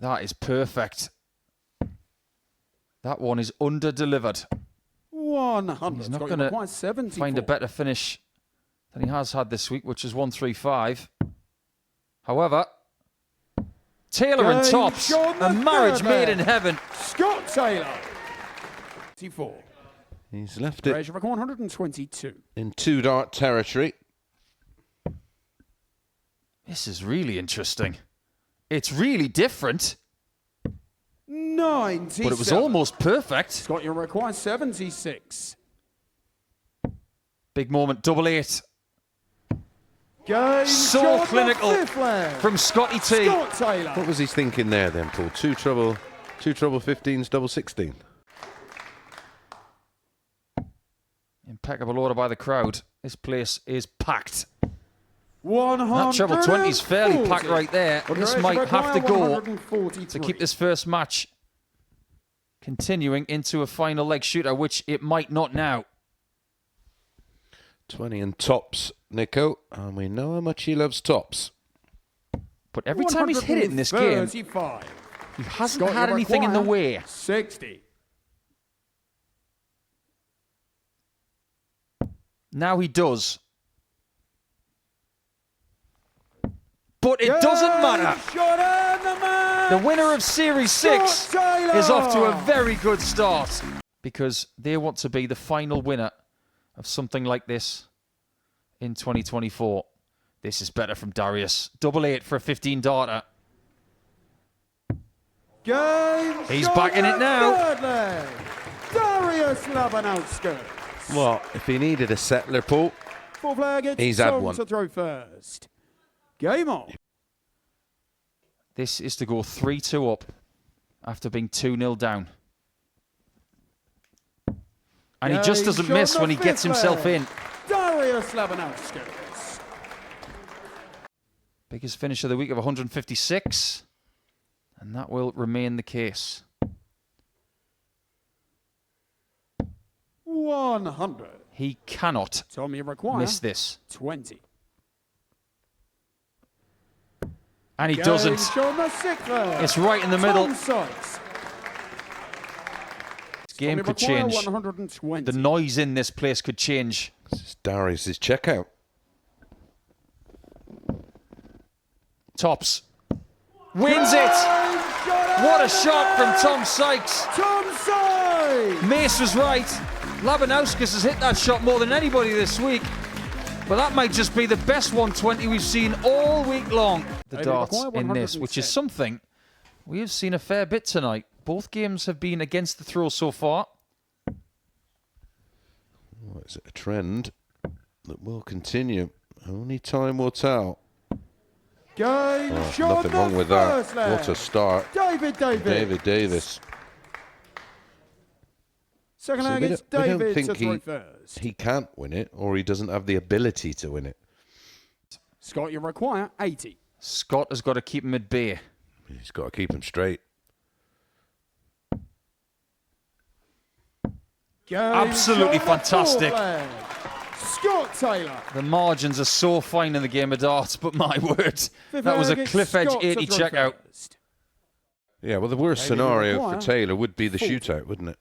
That is perfect. That one is under-delivered. 100. He's not Got going your to required 74. find a better finish than he has had this week, which is 135. However, Taylor and tops, a marriage made in heaven. Scott Taylor. 64. He's left it Treasure record 122. in two-dart territory. This is really interesting. It's really different, 97. but it was almost perfect. Scott, your required 76. Big moment, double eight. Game So shot clinical the fifth leg. from Scotty T. Scott Taylor. What was he thinking there then, Paul? Two trouble 15s, double 16. Impeccable order by the crowd. This place is packed. 100. That treble 20 is fairly packed right there. This might have to go to keep this first match continuing into a final leg shooter, which it might not now. 20 and tops, Nico. And we know how much he loves tops. But every time he's hit it in this game, 135. he hasn't Scott, had you anything in the require way. 60. Now he does. But it doesn't matter. Shot and the man. The winner of Series 6 Scott Taylor. is off to a very good start because they want to be the final winner of something like this in 2024. This is better from Darius. Double eight for a 15-darter. Game He's shot back in it and now. third leg. Darius Labanowski. Well, if he needed a settler, Paul, Fourth leg, it's He's had Tom one. to throw first. Game on. This is to go 3-2 up after being 2-0 down. And he just doesn't Game miss shot when he the gets fifth himself leg. in. Darius Labanowski. Biggest finish of the week of 156. And that will remain the case. 100. He cannot Tommy require miss this. 20. And he Game doesn't. shot the sixth leg. It's right in the middle. Tom Sykes. This game Tommy could require change. 120. The noise in this place could change. this is Darius's checkout. Tops. Wins it! What a shot from Tom Sykes. Tom Sykes. Mace was right. Labanowskis has hit that shot more than anybody this week. But that might just be the best 120 we've seen all week long. The David darts McCoy, in this, which is 110. something we have seen a fair bit tonight. Both games have been against the throw so far. Well, it's a trend that will continue. Only time will tell. Game Oh, shot nothing the wrong with that. first leg. What a start. David Davis. David Davis. Second So leg, we it's don't David to think throw first. he can't win it, or he doesn't have the ability to win it. Scott, you require 80. Scott has got to keep him at bay. He's got to keep him straight. Game Absolutely shot the fantastic. fourth leg. Scott Taylor. The margins are so fine in the game of darts, but my word, that was a Fifth cliff leg, edge Scott to 80 throw checkout. first. Yeah, well, the worst David scenario McGuire, for Taylor would be the 40. shootout, wouldn't it?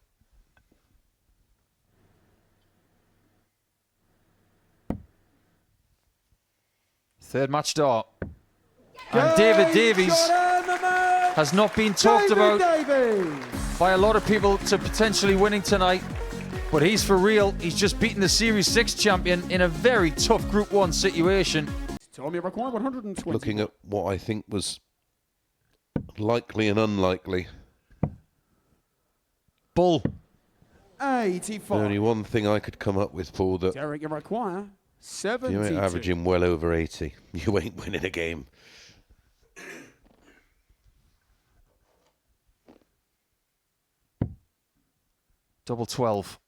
Third match dart. And David Davies has not been talked about by a lot of people to potentially winning tonight. But he's for real. He's just beaten the Series 6 champion in a very tough Group 1 situation. Tommy require 120. Looking at what I think was likely and unlikely. Bull. 85. The only one thing I could come up with, Paul, that Derek, you require if 72. you ain't averaging well over 80, you ain't winning a game. Double 12.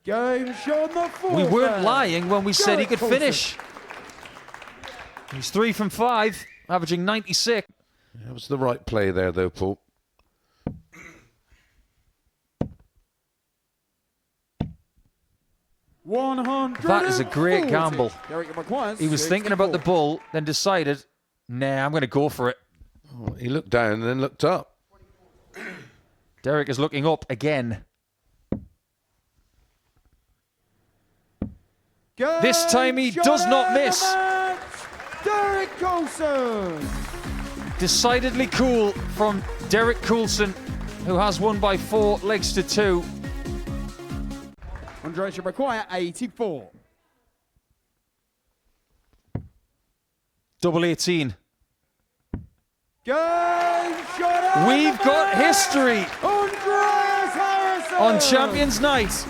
Game shot the fourth We weren't leg. lying when we said he Garrett could Coulson. finish. He's 3 from 5, averaging 96. That was the right play there, though, Paul. That is a great gamble. Derek requires He was thinking about the 64. bull, then decided, nah, I'm going to go for it. Oh, he looked down and then looked up. Derek is looking up again. This time he does not miss. Derek Coulson. Decidedly cool from Derek Coulson, who has won by 4 legs to 2. Andreas Jabaraquia, 84. Double 18. Game shot. We've got history Andreas Harrison on Champions Night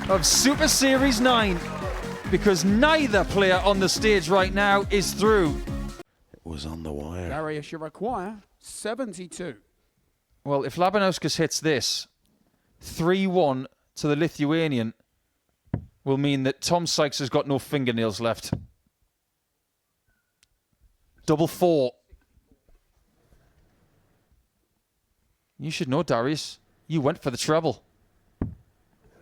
of Super Series 9 because neither player on the stage right now is through. It was on the wire. Darius Jabaraquia, 72. Well, if Labanauskas hits this, 3-1 to the Lithuanian will mean that Tom Sykes has got no fingernails left. Double 4. You should know, Darius. You went for the treble.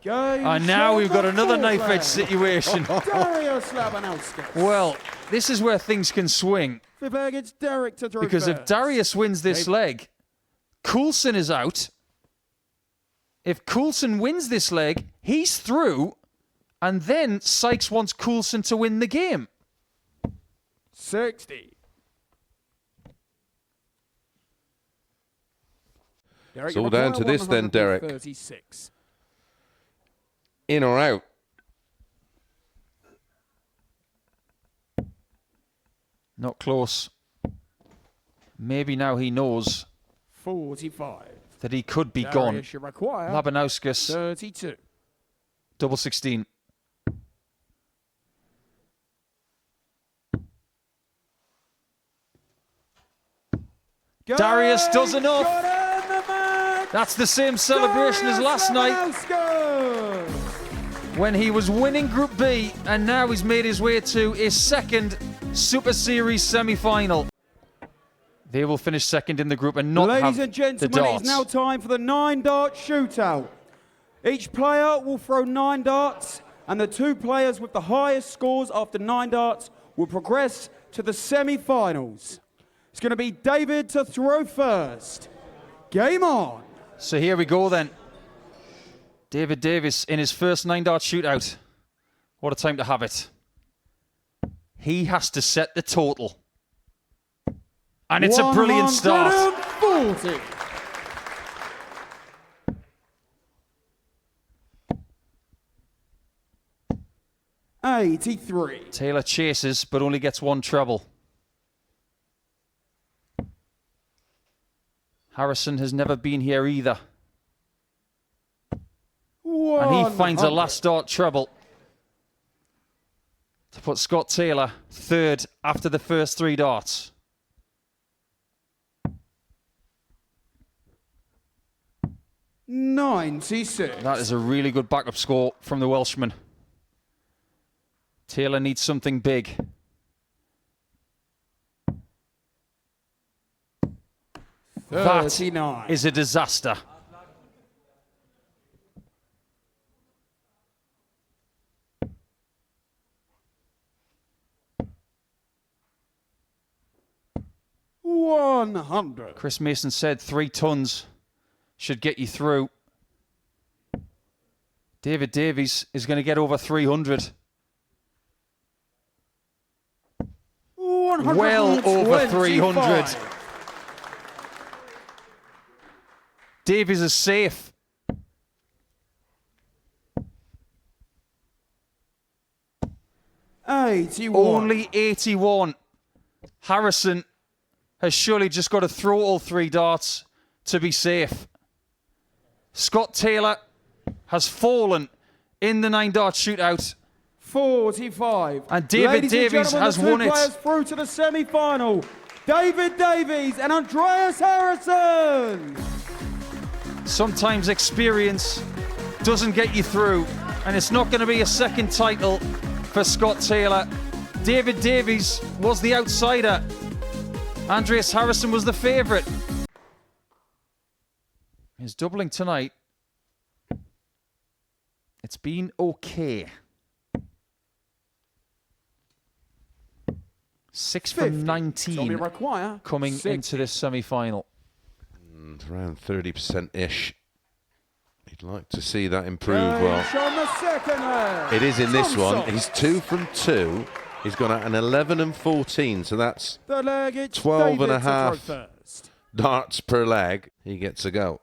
And now we've got another knife-edge situation. Darius Labanauskas. Well, this is where things can swing. Fifth leg, it's Derek to throw Because if first. Darius wins this leg, Coulson is out. If Coulson wins this leg, he's through. And then Sykes wants Coulson to win the game. 60. Derek It's all down to this then, Derek. 36. In or out? Not close. Maybe now he knows 45. that he could be Darius gone. Jabaraquia, Labanauskas, 32. double 16. Darius does enough. That's the same celebration as last night when he was winning Group B, and now he's made his way to his second Super Series semi-final. They will finish second in the group and not have Ladies and the gentlemen, darts. it's now time for the 9-dart shootout. Each player will throw 9 darts, and the 2 players with the highest scores after 9 darts will progress to the semi-finals. It's going to be David to throw first. Game on. So here we go then. David Davis in his first 9-dart shootout. What a time to have it. He has to set the total. And it's a brilliant start. 140. $83. Taylor chases, but only gets 1 treble. Harrison has never been here either. And he finds a last start treble to put Scott Taylor third after the first 3 darts. $96. That is a really good backup score from the Welshman. Taylor needs something big. That 39. is a disaster. $100. Chris Mason said 3 tons should get you through. David Davies is going to get over 300. Well over 300. Davies is safe. Only 81. Harrison has surely just got to throw all 3 darts to be safe. Scott Taylor has fallen in the 9-dart shootout. 45. And David Davies has won it. Players through to the semi-final. David Davies and Andreas Harrison. Sometimes experience doesn't get you through, and it's not going to be a second title for Scott Taylor. David Davies was the outsider. Andreas Harrison was the favourite. He's doubling tonight. It's been okay. 6 50. from 19 Tommy Maguire, coming 60. into this semi-final. Around 30%-ish. You'd like to see that improve. Gage Well, on the second leg. it is in this one. Thompson. He's 2 from 2. He's gone at an 11 and 14, so that's The leg, it's 12 and David a to throw half. first. darts per leg. He gets a go.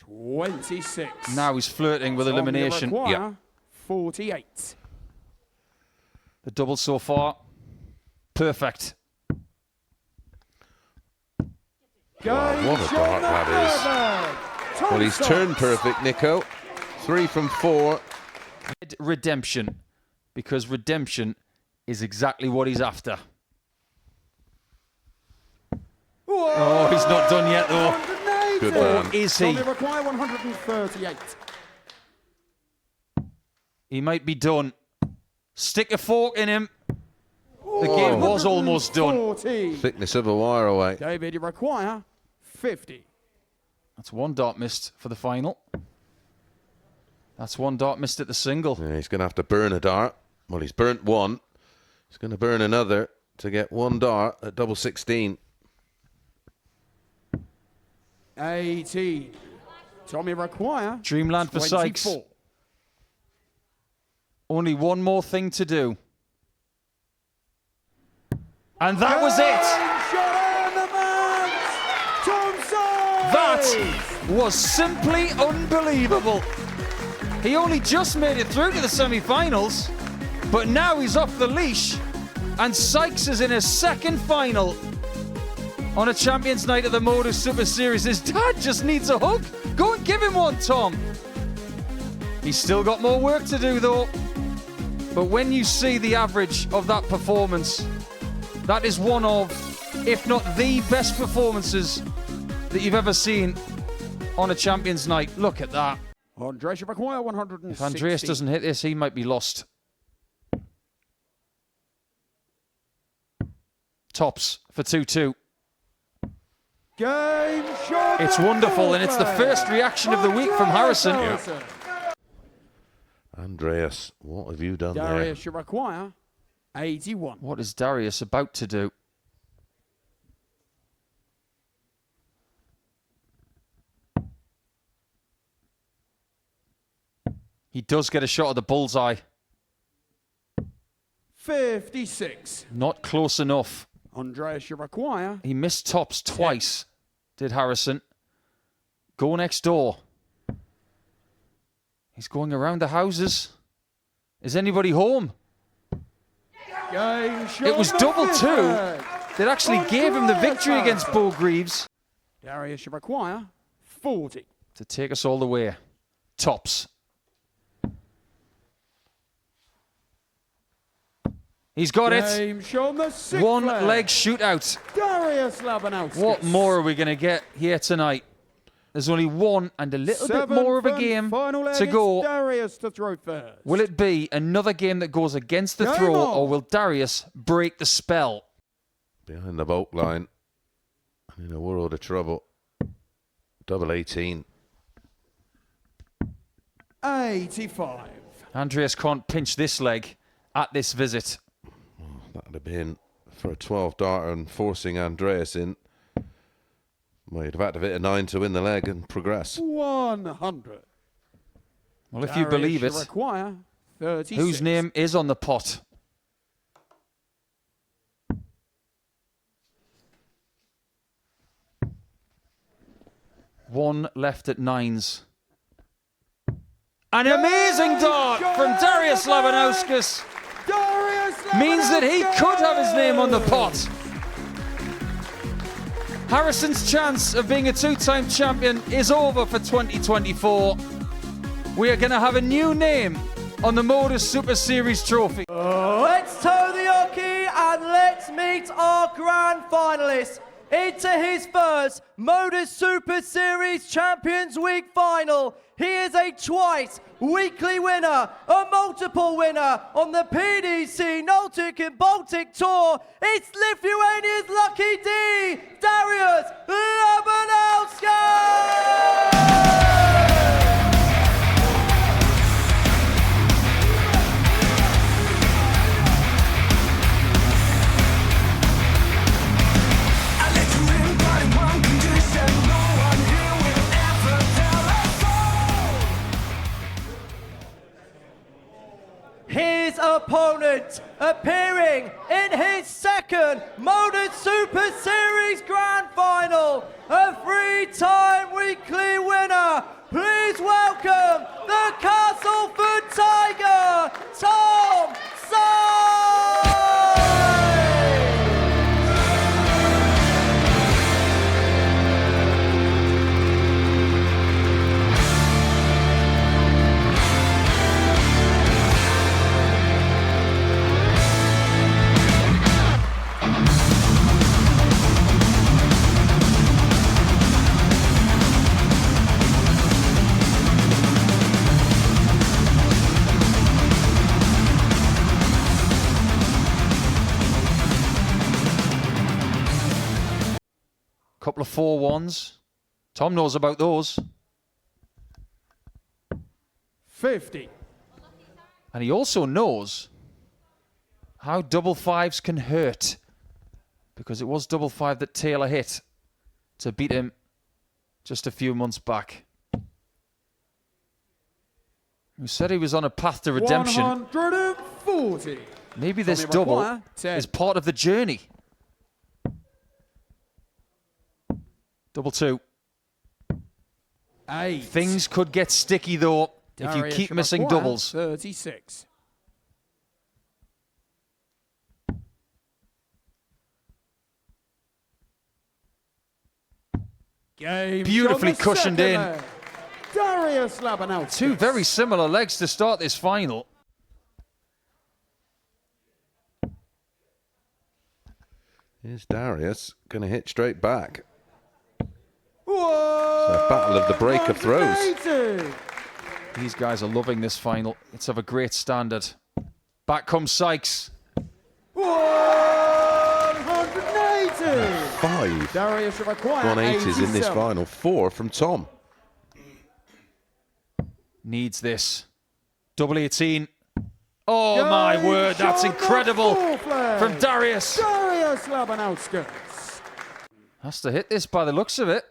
$26. Now he's flirting with Tommy elimination. Maguire, Yeah. 48. The double so far, perfect. Wow, what a dart that is. Well, he's turned perfect, Nico. 3 from 4. Redemption, because redemption is exactly what he's after. Oh, he's not done yet, though. Good Or man. is he? Tommy Maguire, 138. He might be done. Stick a fork in him. The game was almost done. 140. Thickness of a wire away. David Maguire, 50. That's one dart missed for the final. That's one dart missed at the single. Yeah, he's going to have to burn a dart. Well, he's burnt one. He's going to burn another to get one dart at double 16. 18. Tommy Maguire, Dreamland for Sykes. 24. Only one more thing to do. And that was it. That was simply unbelievable. He only just made it through to the semi-finals, but now he's off the leash, and Sykes is in his second final on a Champions Night of the Motor Super Series. His dad just needs a hug. Go and give him one, Tom. He's still got more work to do, though. But when you see the average of that performance, that is one of, if not the best performances that you've ever seen on a Champions Night. Look at that. Andreas Maguire, 160. If Andreas doesn't hit this, he might be lost. Tops for 2-2. Game shot. It's wonderful, and it's the first reaction of the week from Harrison. Andreas, what have you done Darius Maguire, 81. What is Darius about to do? He does get a shot at the bullseye. 56. Not close enough. Andreas Maguire, He missed tops twice, did Harrison. Go next door. He's going around the houses. Is anybody home? game shot. It was double two that actually gave him the victory against Bo Greaves. Darius Maguire, 40. To take us all the way. Tops. He's got it. Game shot, the sixth One leg shootout. Darius Labanauskas. What more are we going to get here tonight? There's only one and a little bit more of a game to go. Darius to throw first. Will it be another game that goes against the Game throw, on. or will Darius break the spell? Behind the boat line. In a world of trouble. Double 18. 85. Andreas can't pinch this leg at this visit. That would have been for a 12 darter and forcing Andreas in. Well, you'd have had to hit a 9 to win the leg and progress. 100. Well, if you believe it, Require 36. whose name is on the pot? One left at nines. An amazing dart from Darius Labanauskas means that he could have his name on the pot. Harrison's chance of being a two-time champion is over for 2024. We are going to have a new name on the Modus Super Series trophy. Let's toe the hockey and let's meet our grand finalists into his first Modus Super Series Champions Week final. He is a twice weekly winner, a multiple winner on the PDC Nordic and Baltic Tour. It's Lithuania's Lucky D, Darius Labanauskas! opponent, appearing in his second Motor Super Series Grand Final, a 3-time weekly winner. Please welcome the Castleford Tiger, Tom Sykes! Couple of 4-1s. Tom knows about those. 50. And he also knows how double fives can hurt. Because it was double five that Taylor hit to beat him just a few months back. Who said he was on a path to redemption. 140. Maybe this Tommy double McGuire, 10. is part of the journey. Double two. 8. Things could get sticky though if you Darius keep missing McGuire, doubles. 36. Game Beautifully on the cushioned second in. leg. Darius Labanowski. Two very similar legs to start this final. Here's Darius going to hit straight back. Whoa! It's a battle of the break of throws. 180. These guys are loving this final. It's of a great standard. Back comes Sykes. 180. 5 Darius McGuire. 180s in this 87. final. 4 from Tom. Needs this. Double 18. Oh my Game word, that's shot on the incredible fourth leg. from Darius. Darius Labanowski. Has to hit this by the looks of it.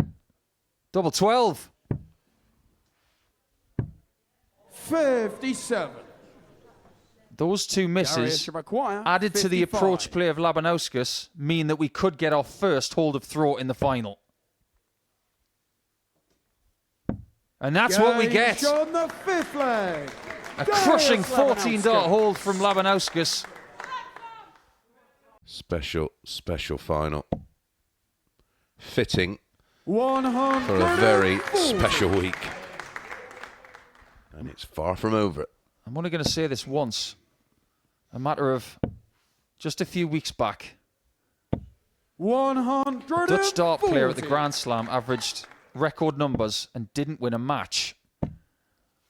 Double 12. 57. Those two misses Darius McGuire. added to the 55. approach play of Labanauskas mean that we could get our first hold of throw in the final. And that's what we Game get. shot on the fifth leg. A Darius crushing 14-dart Labanowski. hold from Labanauskas. Special final. Fitting 140. for a very special week. And it's far from over. I'm only going to say this once. A matter of just a few weeks back, 140. Dutch dart player at the Grand Slam averaged record numbers and didn't win a match.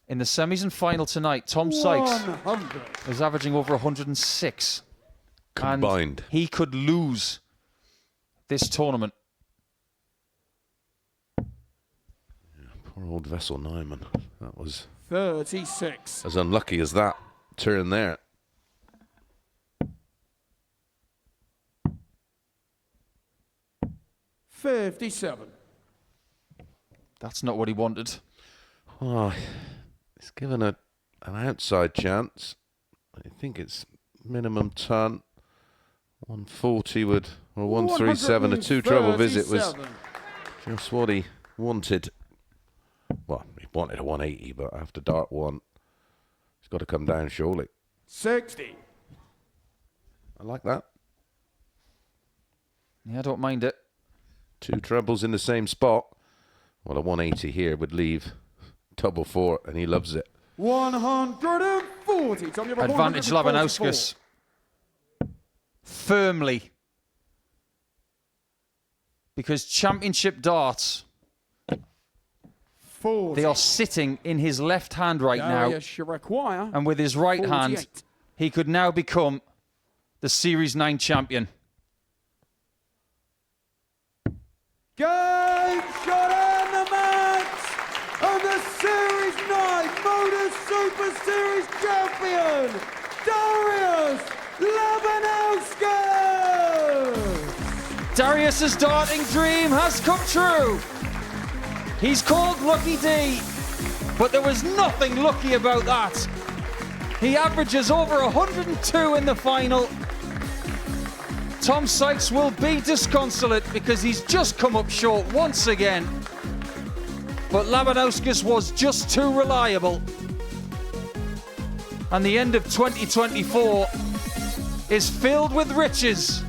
In the semis and final tonight, Tom Sykes 100. is averaging over 106. Combined. And he could lose this tournament. Poor old Vessel Nyman. That was 36. as unlucky as that turn there. $57. That's not what he wanted. Oh, it's given an outside chance. I think it's minimum ton. 140 would, or 137, a two treble visit was 137. just what he wanted. Well, he wanted a 180, but after dart one, he's got to come down surely. 60. I like that. Yeah, I don't mind it. Two trebles in the same spot. Well, a 180 here would leave double 4, and he loves it. 140. Tom, you have Advantage 144. Labanauskas. Firmly. Because championship darts, 40. they are sitting in his left hand right now. Darius require. And with his right 48. hand, he could now become the Series 9 champion. Game shot on the match, and the Series 9 Motor Super Series champion, Darius Labanowski! Darius's darting dream has come true. He's called Lucky D, but there was nothing lucky about that. He averages over 102 in the final. Tom Sykes will be disconsolate because he's just come up short once again. But Labanauskas was just too reliable. And the end of 2024 is filled with riches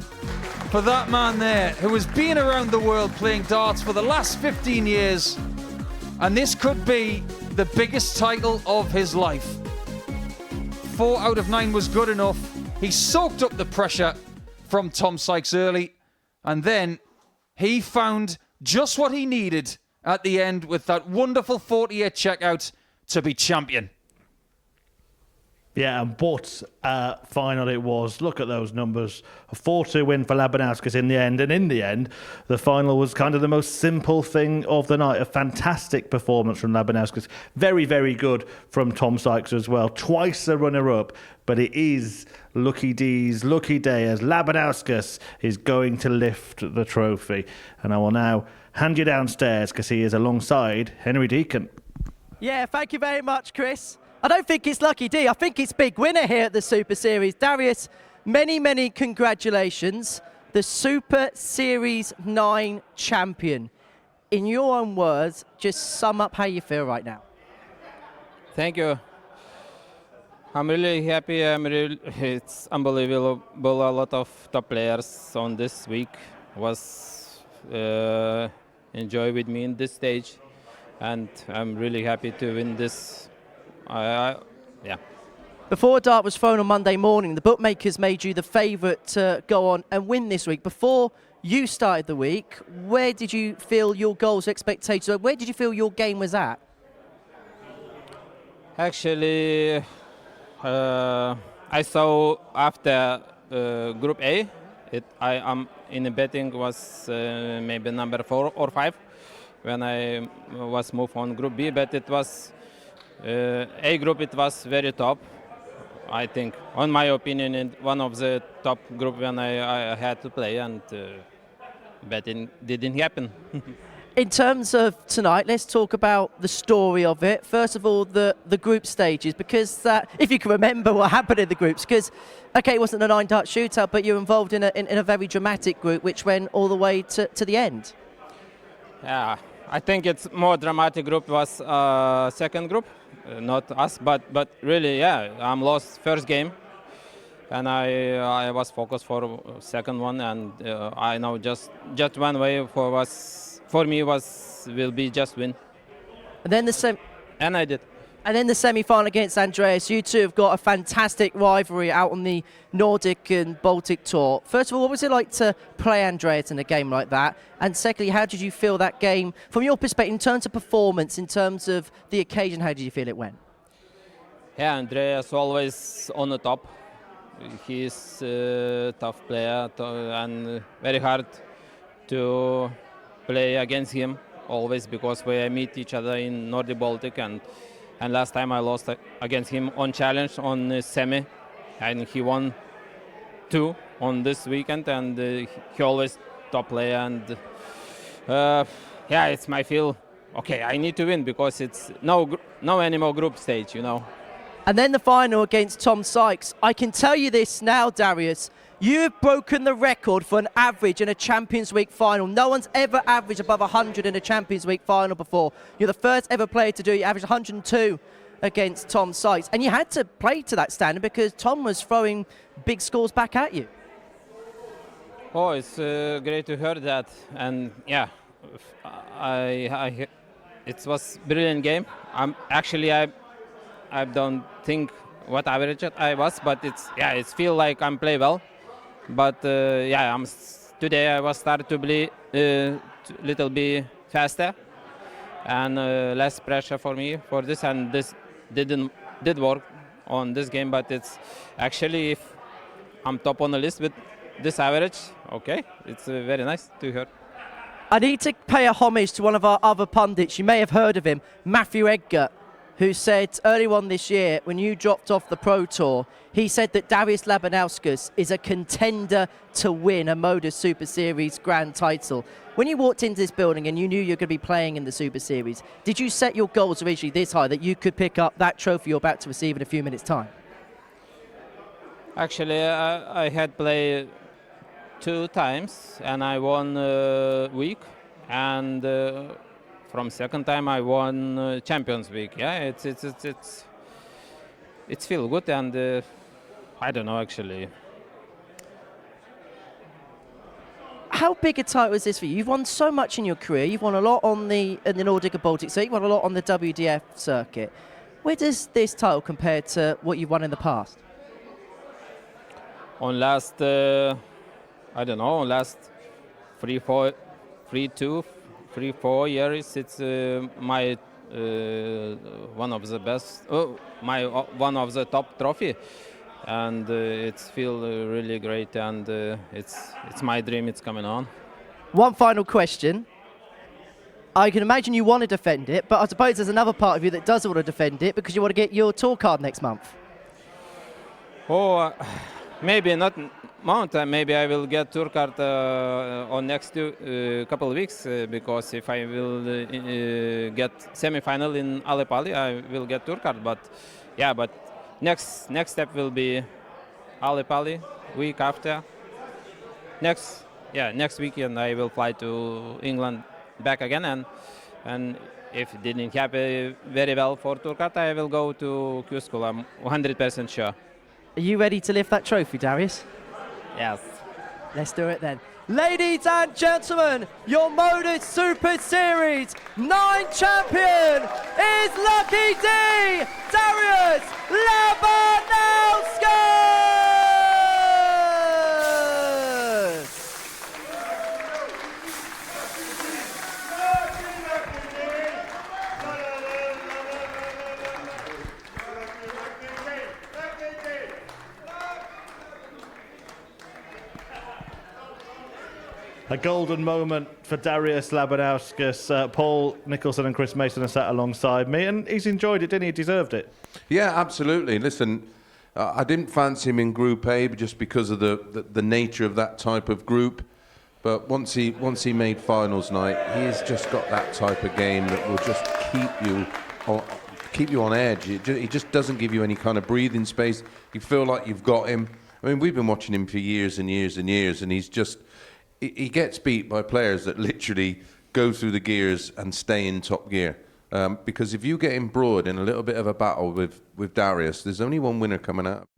for that man there who has been around the world playing darts for the last 15 years. And this could be the biggest title of his life. 4 out of 9 was good enough. He soaked up the pressure from Tom Sykes early, and then he found just what he needed at the end with that wonderful 48 checkout to be champion. Yeah, and what final it was. Look at those numbers. A 4-2 win for Labanauskas in the end. And in the end, the final was kind of the most simple thing of the night. A fantastic performance from Labanauskas. Very, very good from Tom Sykes as well. Twice a runner-up. But it is lucky D's lucky day as Labanauskas is going to lift the trophy. And I will now hand you downstairs because he is alongside Henry Deacon. Yeah, thank you very much, Chris. I don't think it's Lucky D. I think it's big winner here at the Super Series. Darius, many, many congratulations. The Super Series 9 champion. In your own words, just sum up how you feel right now. Thank you. I'm really happy. It's unbelievable. A lot of top players on this week was enjoy with me in this stage, and I'm really happy to win this. Yeah. Before a dart was thrown on Monday morning, the bookmakers made you the favourite to go on and win this week. Before you started the week, where did you feel your goals, expectations, where did you feel your game was at? Actually, I saw after Group A, I am in the betting was maybe number 4 or 5 when I was moved on Group B, but it was A group. It was very top. I think, on my opinion, in one of the top group when I had to play, and betting didn't happen. In terms of tonight, let's talk about the story of it. First of all, the group stages, because if you can remember what happened in the groups, because, okay, it wasn't a 9-dart shootout, but you're involved in a very dramatic group, which went all the way to the end. Yeah, I think it's more dramatic group was second group, not us, but really, yeah, I'm lost first game, and I was focused for second one, and I know just one way for me will be just win. And then and I did. And then the semi-final against Andreas. You two have got a fantastic rivalry out on the Nordic and Baltic Tour. First of all, what was it like to play Andreas in a game like that? And secondly, how did you feel that game, from your perspective, in terms of performance, in terms of the occasion, how did you feel it went? Yeah, Andreas always on the top. He's a tough player and very hard to play against him, always, because we meet each other in Nordic Baltic, and last time I lost against him on challenge on semi, and he won 2 on this weekend, and he always top player, and yeah, it's my feel. Okay, I need to win because it's no anymore group stage, you know. And then the final against Tom Sykes. I can tell you this now, Darius. You have broken the record for an average in a Champions Week final. No one's ever averaged above 100 in a Champions Week final before. You're the first ever player to do it. You averaged 102 against Tom Sykes. And you had to play to that standard because Tom was throwing big scores back at you. Oh, it's great to hear that. And yeah, it was a brilliant game. I don't think what average I was, but it feels like I'm play well. But yeah, today I was started to play little bit faster and less pressure for me for this, and this did work on this game. But it's actually, if I'm top on the list with this average, okay, it's very nice to hear. I need to pay a homage to one of our other pundits. You may have heard of him, Matthew Edgar, who said early on this year, when you dropped off the Pro Tour, he said that Darius Labanauskas is a contender to win a Modus Super Series grand title. When you walked into this building and you knew you were going to be playing in the Super Series, did you set your goals originally this high that you could pick up that trophy you're about to receive in a few minutes' time? Actually, I had played 2 times and I won week, and from second time I won Champions Week. Yeah, it's feel good, and I don't know actually. How big a title is this for you? You've won so much in your career. You've won a lot in the Nordic and Baltic circuit. You've won a lot on the WDF circuit. Where does this title compare to what you've won in the past? On last, I don't know, last 3-4 years, it's my one of the best, one of the top trophy, and it's feel really great, and it's my dream. It's coming on. One final question. I can imagine you want to defend it, but I suppose there's another part of you that does want to defend it because you want to get your tour card next month. Oh, maybe not month. Maybe I will get tour card on next couple of weeks because if I will get semi-final in Ale Pali, I will get tour card. But yeah, but next step will be Ale Pali week after. Next weekend I will fly to England back again, and if it didn't happen very well for tour card, I will go to Q School. I'm 100% sure. Are you ready to lift that trophy, Darius? Yes. Let's do it then. Ladies and gentlemen, your Modus Super Series 9 champion is Lucky D, Darius Labanauskas! A golden moment for Darius Labanauskas. Paul Nicholson and Chris Mason are sat alongside me, and he's enjoyed it, didn't he? He deserved it. Yeah, absolutely. Listen, I didn't fancy him in Group A just because of the nature of that type of group. But once he made finals night, he's just got that type of game that will just keep you on edge. He just doesn't give you any kind of breathing space. You feel like you've got him. I mean, we've been watching him for years and years and years, and he gets beat by players that literally go through the gears and stay in top gear. Because if you get embroiled in a little bit of a battle with Darius, there's only one winner coming out.